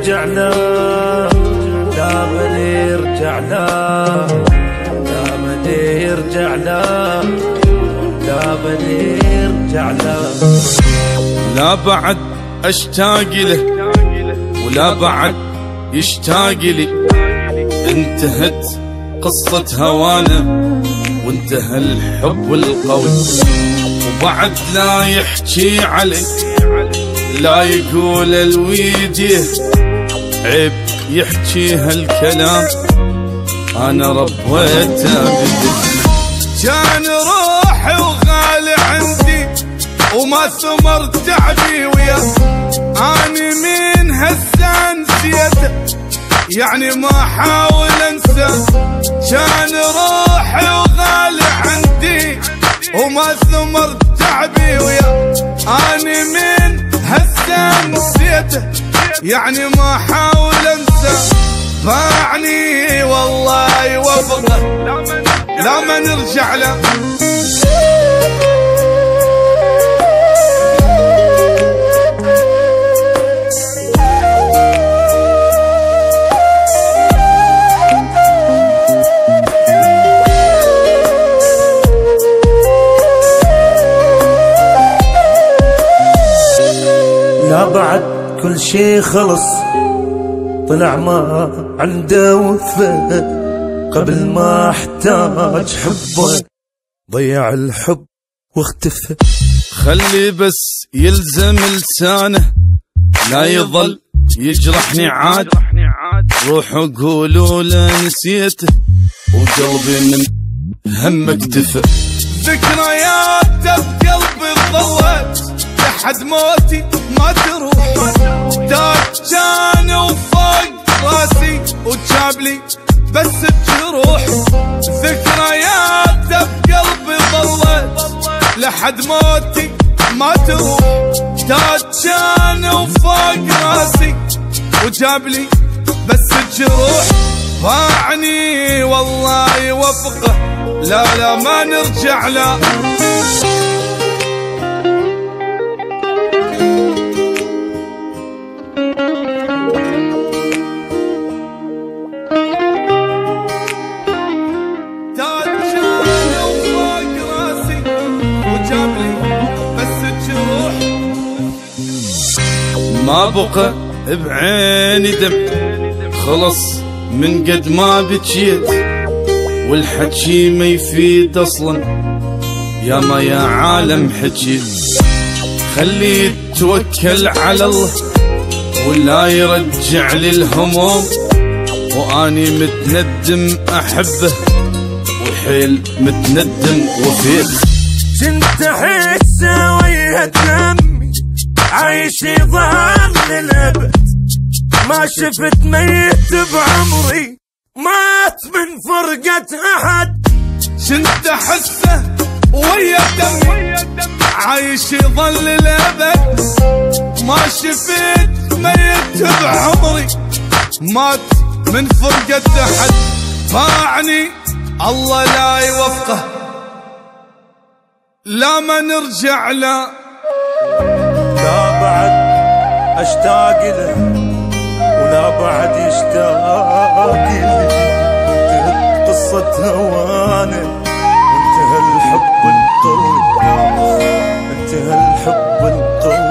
يرجع له، دائما يرجع له، دائما يرجع له، دائما يرجع له. لا بعد اشتاق له ولا بعد يشتاق لي، انتهت قصة هوانا وانتهى الحب القوي. وبعد لا يحكي علي، لا يقول الويجه، عيب يحكي هالكلام انا ربيته بدي. كان روحي وغالي عندي وما ثمر تعبي وياه، اني من هسه نسيته يعني ما حاول انسى. كان روحي وغالي عندي وما ثمر تعبي وياه، اني من هسه نسيته يعني ما حاول انسى. باعني والله يوفقه لا ما نرجع له. لا بعد كل شي خلص، طلع ما عنده وفاء، قبل ما احتاج حبه ضيع الحب واختفى. خلي بس يلزم لسانه لا يظل يجرحني عاد، روحوا قولوا له نسيته وقلبي من هم اكتفى. ذكرياته بقلبي ظلت لحد موتي ما تروح، داك كان وفوق راسي وجابلي بس بجروح. ذكرياته بقلبي ظلت لحد موتي ما تروح، داك كان وفوق راسي وجابلي بس بجروح. باعني والله يوفقه لا ما نرجع له. ما بقى بعيني دم، خلص من قد ما بكيت، والحكي ما يفيد اصلا يا ما يا عالم حكيت. خلي توكل على الله ولا يرجع لي الهموم، واني متندم احبه وحيل متندم وفيت. كنت احس ويا دمي عايش يظهر للأبد، ما شفت ميت بعمري مات من فرقة أحد. كنت أحسه ويا دمي عايش يظل للأبد، ما شفت ميت بعمري مات من فرقة أحد. باعني الله لا يوفقه لا ما نرجع له. لا بعد اشتاق له ولا بعد يشتاق لي، انتهت قصة هوانا وانتهى الحب القوي، انتهى الحب القوي.